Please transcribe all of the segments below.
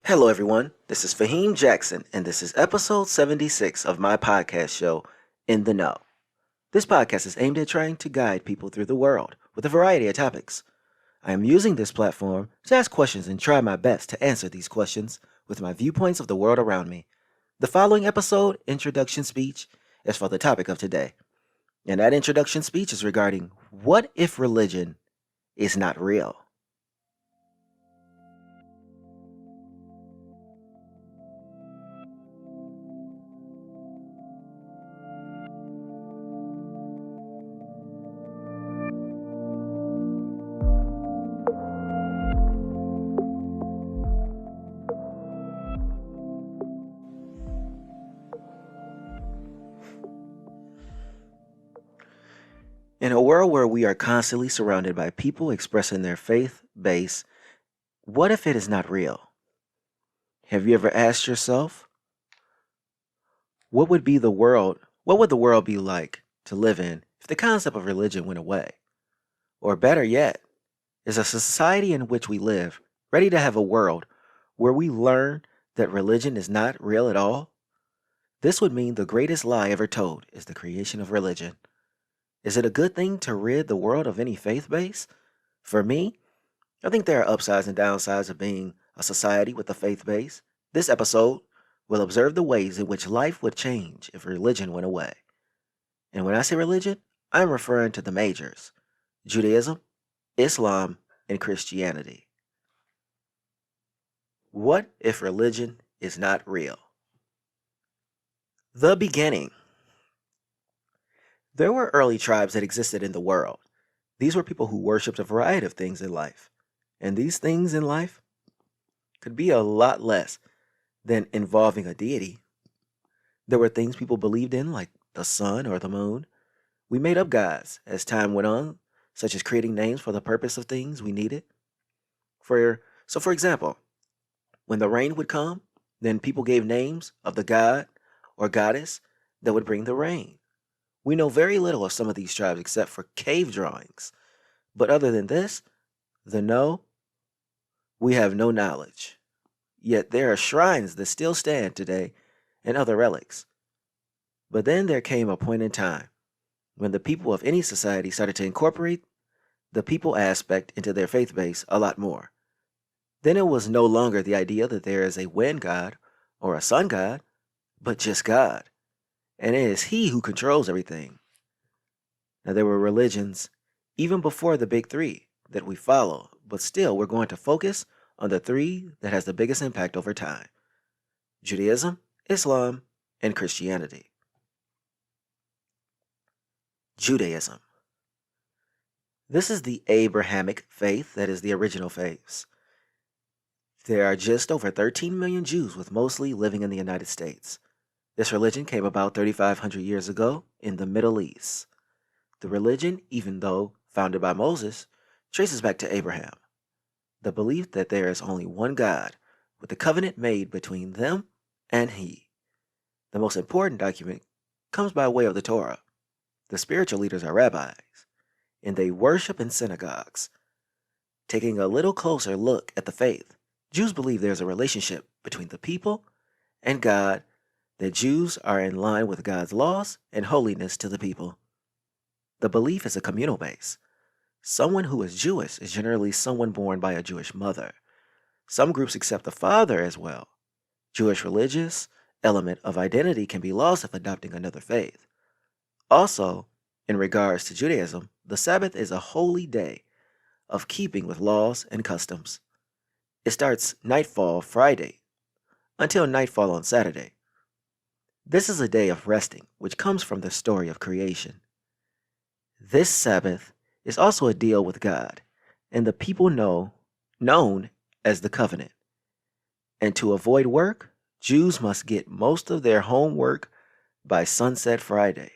Hello, everyone. This is Fahim Jackson, and this is episode 76 of my podcast show, In the Know. This podcast is aimed at trying to guide people through the world with a variety of topics. I am using this platform to ask questions and try my best to answer these questions with my viewpoints of the world around me. The following episode, introduction speech, is for the topic of today. And that introduction speech is regarding what if religion is not real? In a world where we are constantly surrounded by people expressing their faith base, what if it is not real? Have you ever asked yourself, what would the world be like to live in if the concept of religion went away? Or better yet, is a society in which we live ready to have a world where we learn that religion is not real at all? This would mean the greatest lie ever told is the creation of religion. Is it a good thing to rid the world of any faith base? For me, I think there are upsides and downsides of being a society with a faith base. This episode will observe the ways in which life would change if religion went away. And when I say religion, I'm referring to the majors: Judaism, Islam, and Christianity. What if religion is not real? The beginning. There were early tribes that existed in the world. These were people who worshipped a variety of things in life. And these things in life could be a lot less than involving a deity. There were things people believed in, like the sun or the moon. We made up gods as time went on, such as creating names for the purpose of things we needed. For example, when the rain would come, then people gave names of the god or goddess that would bring the rain. We know very little of some of these tribes except for cave drawings. But other than this, we have no knowledge. Yet there are shrines that still stand today and other relics. But then there came a point in time when the people of any society started to incorporate the people aspect into their faith base a lot more. Then it was no longer the idea that there is a wind god or a sun god, but just God. And it is He who controls everything. Now, there were religions even before the big three that we follow, but still we're going to focus on the three that has the biggest impact over time: Judaism, Islam, and Christianity. Judaism. This is the Abrahamic faith that is the original faiths. There are just over 13 million Jews, with mostly living in the United States. This religion came about 3,500 years ago in the Middle East. The religion, even though founded by Moses, traces back to Abraham. The belief that there is only one God, with the covenant made between them and He. The most important document comes by way of the Torah. The spiritual leaders are rabbis, and they worship in synagogues. Taking a little closer look at the faith, Jews believe there is a relationship between the people and God, that Jews are in line with God's laws and holiness to the people. The belief is a communal base. Someone who is Jewish is generally someone born by a Jewish mother. Some groups accept the father as well. Jewish religious element of identity can be lost if adopting another faith. Also, in regards to Judaism, the Sabbath is a holy day of keeping with laws and customs. It starts nightfall Friday until nightfall on Saturday. This is a day of resting, which comes from the story of creation. This Sabbath is also a deal with God and the people known as the covenant. And to avoid work, Jews must get most of their homework by sunset Friday.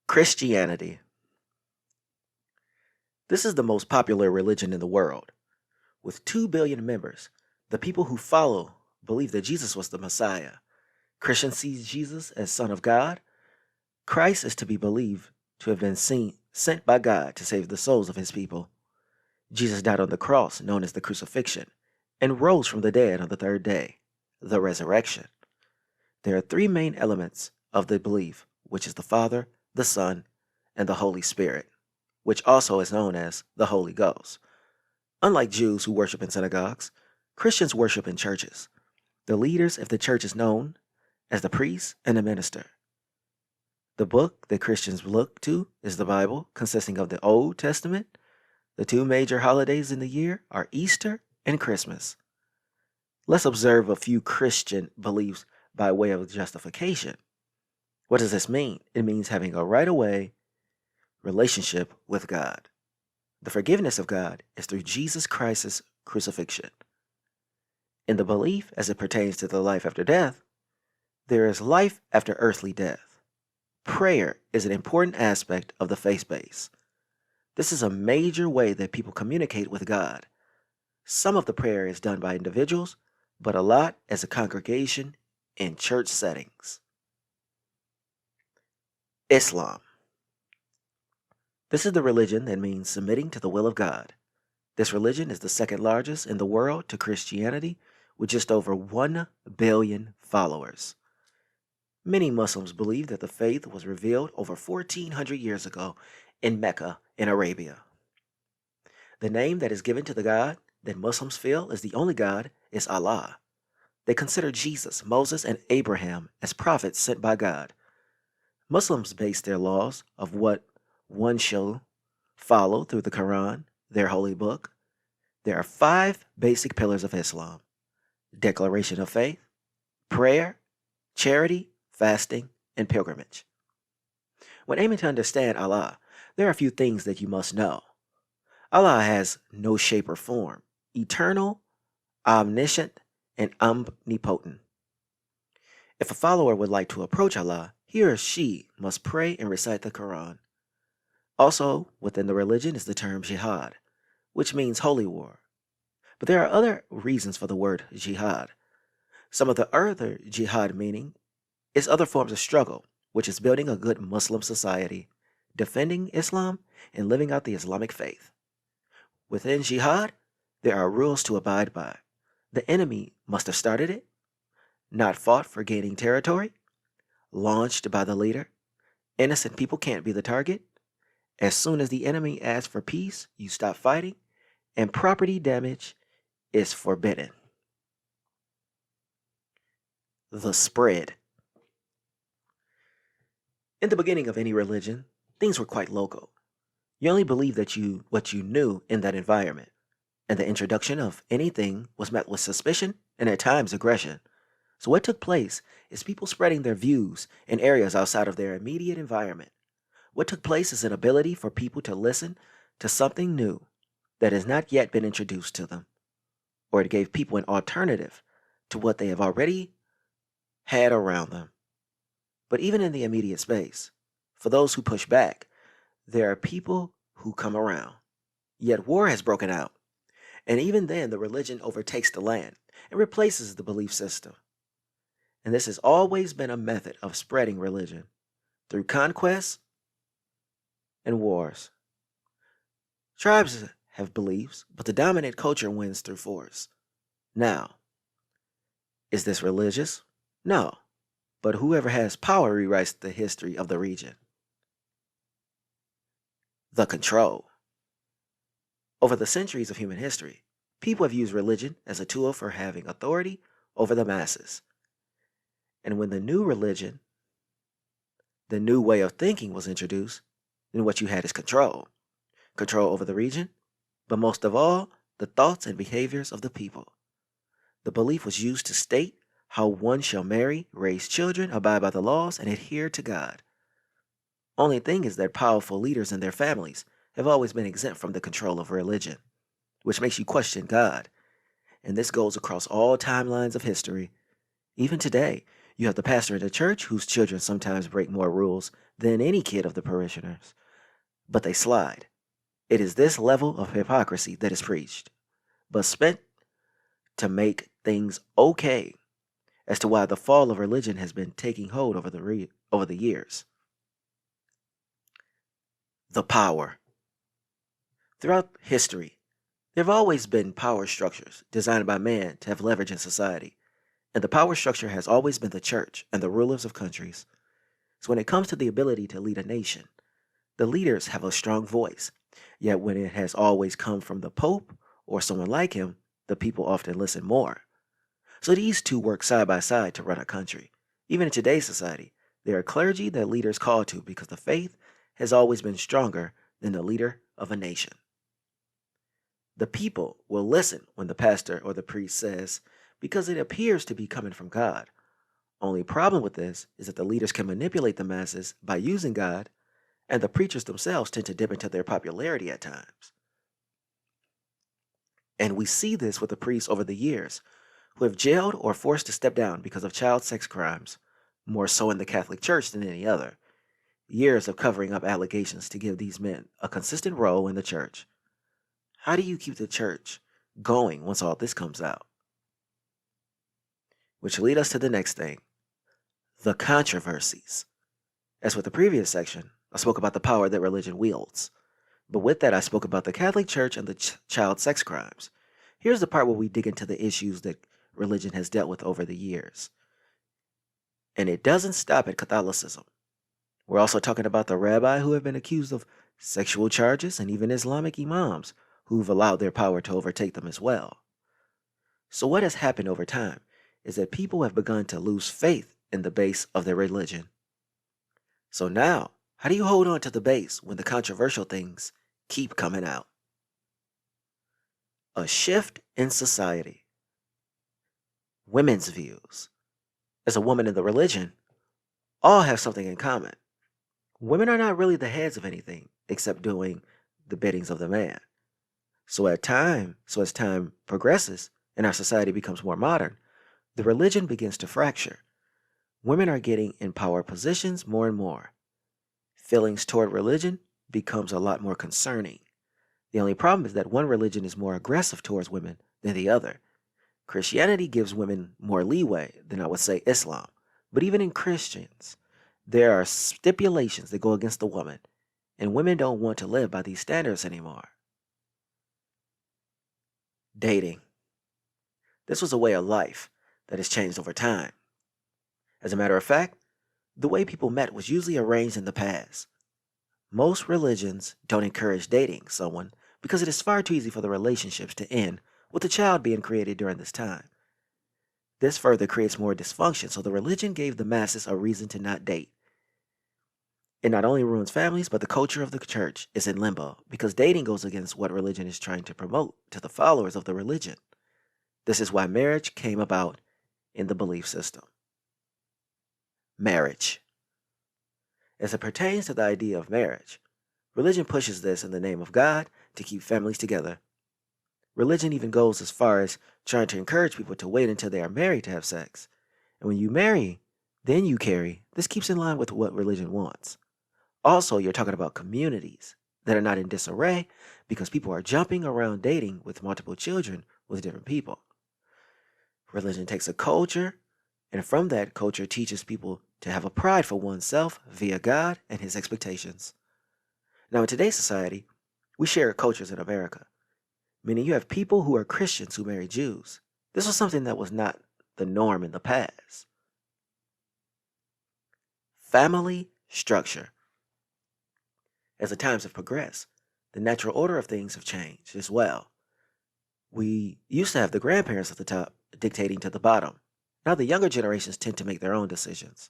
Christianity. This is the most popular religion in the world. With 2 billion members, the people who follow believe that Jesus was the Messiah. Christians see Jesus as Son of God. Christ is to be believed to have been sent by God to save the souls of His people. Jesus died on the cross, known as the crucifixion, and rose from the dead on the third day, the resurrection. There are three main elements of the belief, which is the Father, the Son, and the Holy Spirit, which also is known as the Holy Ghost. Unlike Jews who worship in synagogues, Christians worship in churches. The leaders of the church is known as the priest and the minister. The book that Christians look to is the Bible, consisting of the Old Testament. The two major holidays in the year are Easter and Christmas. Let's observe a few Christian beliefs by way of justification. What does this mean? It means having a right-of-way relationship with God. The forgiveness of God is through Jesus Christ's crucifixion. In the belief as it pertains to the life after death, there is life after earthly death. Prayer is an important aspect of the faith base. This is a major way that people communicate with God. Some of the prayer is done by individuals, but a lot as a congregation in church settings. Islam. This is the religion that means submitting to the will of God. This religion is the second largest in the world to Christianity, with just over 1 billion followers. Many Muslims believe that the faith was revealed over 1400 years ago in Mecca in Arabia. The name that is given to the God that Muslims feel is the only God is Allah. They consider Jesus, Moses, and Abraham as prophets sent by God. Muslims base their laws of what one shall follow through the Quran, their holy book. There are 5 basic pillars of Islam: declaration of faith, prayer, charity, fasting, and pilgrimage. When aiming to understand Allah, there are a few things that you must know. Allah has no shape or form, eternal, omniscient, and omnipotent. If a follower would like to approach Allah, he or she must pray and recite the Quran. Also, within the religion is the term jihad, which means holy war. But there are other reasons for the word jihad. Some of the other jihad meaning is other forms of struggle, which is building a good Muslim society, defending Islam, and living out the Islamic faith. Within jihad, there are rules to abide by. The enemy must have started it, not fought for gaining territory, launched by the leader. Innocent people can't be the target. As soon as the enemy asks for peace, you stop fighting, and property damage is forbidden. The spread. In the beginning of any religion, things were quite local. You only believed what you knew in that environment, and the introduction of anything was met with suspicion and at times aggression. So what took place is people spreading their views in areas outside of their immediate environment. What took place is an ability for people to listen to something new that has not yet been introduced to them, or it gave people an alternative to what they have already had around them. But even in the immediate space, for those who push back, there are people who come around. Yet war has broken out, and even then the religion overtakes the land and replaces the belief system. And this has always been a method of spreading religion, through conquests and wars. Tribes have beliefs, but the dominant culture wins through force. Now, is this religious? No, but whoever has power rewrites the history of the region. The control. Over the centuries of human history, people have used religion as a tool for having authority over the masses. And when the new religion, the new way of thinking was introduced, then what you had is control. Control over the region, but most of all, the thoughts and behaviors of the people. The belief was used to state how one shall marry, raise children, abide by the laws, and adhere to God. Only thing is that powerful leaders and their families have always been exempt from the control of religion, which makes you question God. And this goes across all timelines of history. Even today, you have the pastor in the church whose children sometimes break more rules than any kid of the parishioners, but they slide. It is this level of hypocrisy that is preached, but spent to make things okay, as to why the fall of religion has been taking hold over the years. The power. Throughout history, There have always been power structures designed by man to have leverage in society, and the power structure has always been the church and the rulers of countries. So when it comes to the ability to lead a nation, the leaders have a strong voice, yet when it has always come from the Pope or someone like him, the people often listen more. So these two work side by side to run a country. Even in today's society, there are clergy that leaders call to because the faith has always been stronger than the leader of a nation. The people will listen when the pastor or the priest says, because it appears to be coming from God. Only problem with this is that the leaders can manipulate the masses by using God, and the preachers themselves tend to dip into their popularity at times. And we see this with the priests over the years, who have jailed or forced to step down because of child sex crimes, more so in the Catholic Church than any other. Years of covering up allegations to give these men a consistent role in the church. How do you keep the church going once all this comes out? Which lead us to the next thing, the controversies. As with the previous section, I spoke about the power that religion wields. But with that, I spoke about the Catholic Church and the child sex crimes. Here's the part where we dig into the issues that religion has dealt with over the years. And it doesn't stop at Catholicism. We're also talking about the rabbi who have been accused of sexual charges and even Islamic imams who've allowed their power to overtake them as well. So what has happened over time is that people have begun to lose faith in the base of their religion. So now, how do you hold on to the base when the controversial things keep coming out? A shift in society. Women's views. As a woman in the religion, all have something in common. Women are not really the heads of anything except doing the biddings of the man. So as time progresses and our society becomes more modern, the religion begins to fracture. Women are getting in power positions more and more. Feelings toward religion becomes a lot more concerning. The only problem is that one religion is more aggressive towards women than the other. Christianity gives women more leeway than I would say Islam. But even in Christians, there are stipulations that go against the woman, and women don't want to live by these standards anymore. Dating. This was a way of life that has changed over time. As a matter of fact, the way people met was usually arranged in the past. Most religions don't encourage dating someone because it is far too easy for the relationships to end with a child being created during this time. This further creates more dysfunction, so the religion gave the masses a reason to not date. It not only ruins families, but the culture of the church is in limbo because dating goes against what religion is trying to promote to the followers of the religion. This is why marriage came about in the belief system. Marriage. As it pertains to the idea of marriage, religion pushes this in the name of God to keep families together. Religion even goes as far as trying to encourage people to wait until they are married to have sex. And when you marry, then you carry. This keeps in line with what religion wants. Also, you're talking about communities that are not in disarray because people are jumping around dating with multiple children with different people. Religion takes a culture, and from that culture teaches people to have a pride for oneself via God and his expectations. Now, in today's society, we share cultures in America, meaning you have people who are Christians who marry Jews. This was something that was not the norm in the past. Family structure. As the times have progressed, the natural order of things have changed as well. We used to have the grandparents at the top dictating to the bottom. Now the younger generations tend to make their own decisions.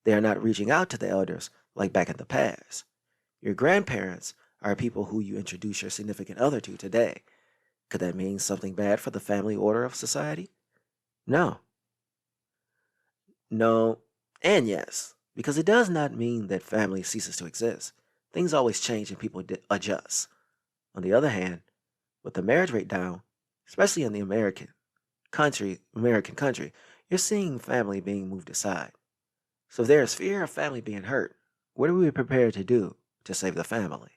They are not reaching out to the elders like back in the past. Your grandparents are people who you introduce your significant other to today. Could that mean something bad for the family order of society? No. No, and yes, because it does not mean that family ceases to exist. Things always change and people adjust. On the other hand, with the marriage rate down, especially in the American country, you're seeing family being moved aside. So if there is fear of family being hurt, what are we prepared to do to save the family?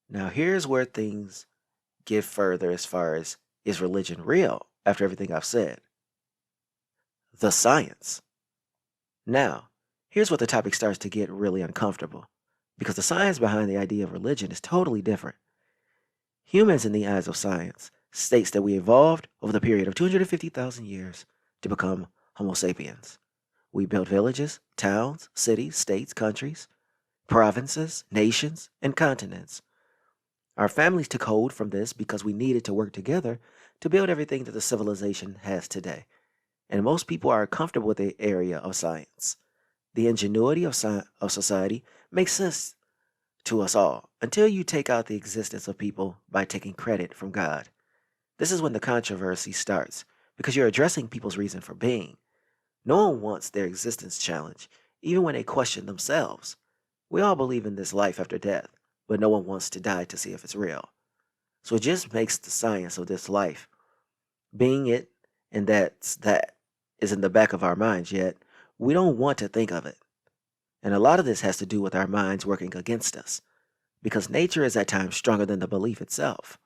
Now here's where things get further as far as, is religion real after everything I've said? The science. Now, here's where the topic starts to get really uncomfortable, because the science behind the idea of religion is totally different. Humans, in the eyes of science, states that we evolved over the period of 250,000 years to become Homo sapiens. We built villages, towns, cities, states, countries, provinces, nations, and continents. Our families took hold from this because we needed to work together to build everything that the civilization has today. And most people are comfortable with the area of science. The ingenuity of society makes sense to us all until you take out the existence of people by taking credit from God. This is when the controversy starts because you're addressing people's reason for being. No one wants their existence challenged, even when they question themselves. We all believe in this life after death, but no one wants to die to see if it's real. So it just makes the science of this life, being it, and that is in the back of our minds, yet we don't want to think of it. And a lot of this has to do with our minds working against us, because nature is at times stronger than the belief itself.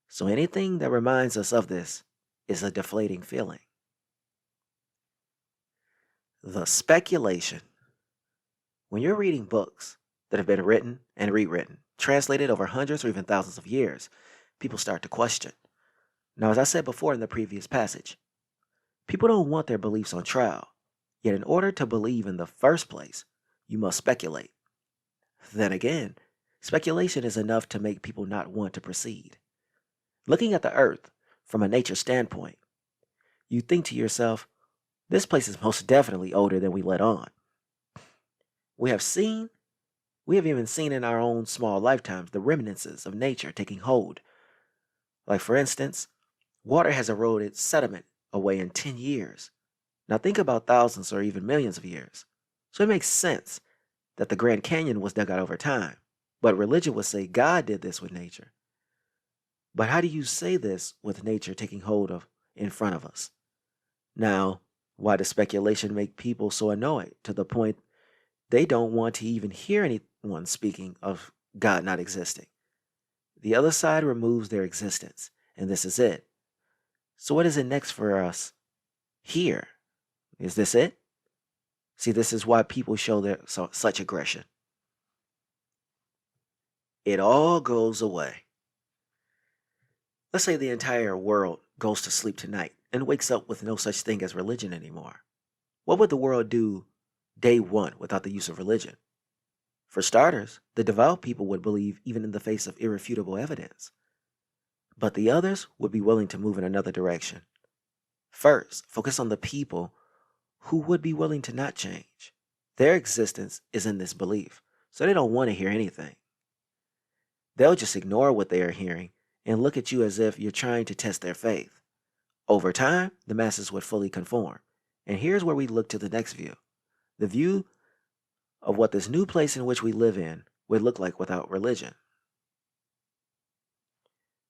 So anything that reminds us of this is a deflating feeling. The speculation. When you're reading books that have been written and rewritten, translated over hundreds or even thousands of years, people start to question. Now, as I said before in the previous passage, people don't want their beliefs on trial. Yet in order to believe in the first place, you must speculate. Then again, speculation is enough to make people not want to proceed. Looking at the earth from a nature standpoint, you think to yourself, this place is most definitely older than we let on. We have even seen in our own small lifetimes the remnants of nature taking hold. Like, for instance, water has eroded sediment away in 10 years. Now think about thousands or even millions of years. So it makes sense that the Grand Canyon was dug out over time. But religion would say God did this with nature. But how do you say this with nature taking hold of in front of us? Now, why does speculation make people so annoyed to the point they don't want to even hear anyone speaking of God not existing? The other side removes their existence, and this is it. So what is it next for us here? Is this it? See, this is why people show such aggression. It all goes away. Let's say the entire world goes to sleep tonight and wakes up with no such thing as religion anymore. What would the world do day one without the use of religion? For starters, the devout people would believe even in the face of irrefutable evidence. But the others would be willing to move in another direction. First, focus on the people who would be willing to not change. Their existence is in this belief, so they don't want to hear anything. They'll just ignore what they are hearing and look at you as if you're trying to test their faith. Over time, the masses would fully conform. And here's where we look to the next view. The view of what this new place in which we live in would look like without religion.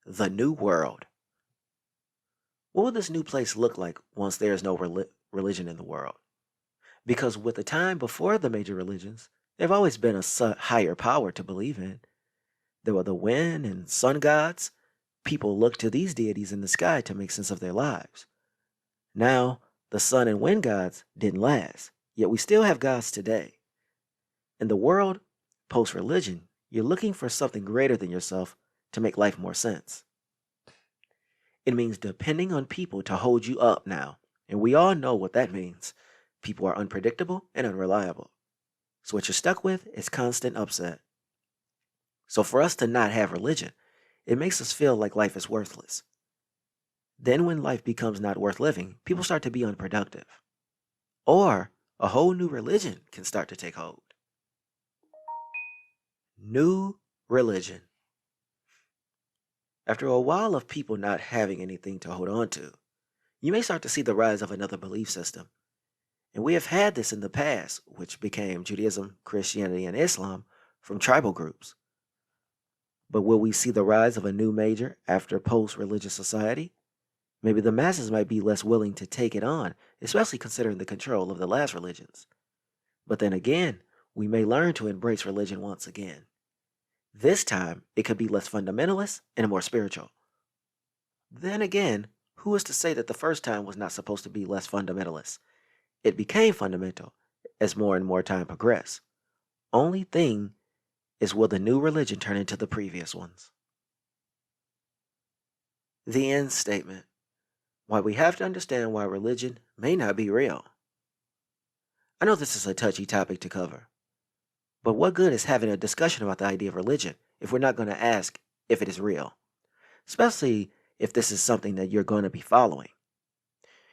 The new world. What would this new place look like once there is no religion in the world? Because with the time before the major religions, there have always been a higher power to believe in. There were the wind and sun gods. People looked to these deities in the sky to make sense of their lives. Now, the sun and wind gods didn't last, yet we still have gods today. In the world post-religion, you're looking for something greater than yourself to make life more sense. It means depending on people to hold you up now, and we all know what that means. People are unpredictable and unreliable. So what you're stuck with is constant upset. So for us to not have religion, it makes us feel like life is worthless. Then when life becomes not worth living, people start to be unproductive. Or a whole new religion can start to take hold. New religion. After a while of people not having anything to hold on to, you may start to see the rise of another belief system. And we have had this in the past, which became Judaism, Christianity, and Islam from tribal groups. But will we see the rise of a new major after post-religious society? Maybe the masses might be less willing to take it on, especially considering the control of the last religions. But then again, we may learn to embrace religion once again. This time, it could be less fundamentalist and more spiritual. Then again, who is to say that the first time was not supposed to be less fundamentalist? It became fundamental as more and more time progressed. Only thing is, will the new religion turn into the previous ones? The end statement. Why we have to understand why religion may not be real. I know this is a touchy topic to cover, but what good is having a discussion about the idea of religion if we're not going to ask if it is real? Especially if this is something that you're going to be following.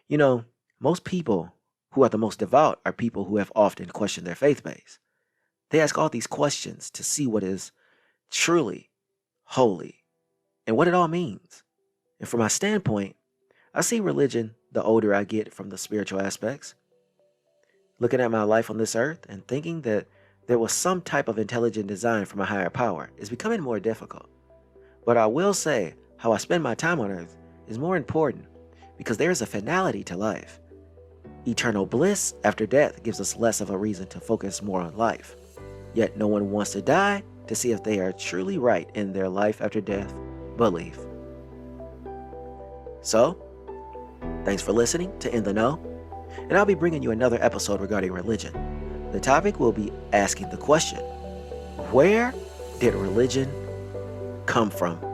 You know, most people who are the most devout are people who have often questioned their faith base. They ask all these questions to see what is truly holy and what it all means. And from my standpoint, I see religion the older I get from the spiritual aspects. Looking at my life on this earth and thinking that there was some type of intelligent design from a higher power is becoming more difficult. But I will say how I spend my time on earth is more important because there is a finality to life. Eternal bliss after death gives us less of a reason to focus more on life. Yet no one wants to die to see if they are truly right in their life after death belief. So, thanks for listening to In the Know, and I'll be bringing you another episode regarding religion. The topic will be asking the question, where did religion come from?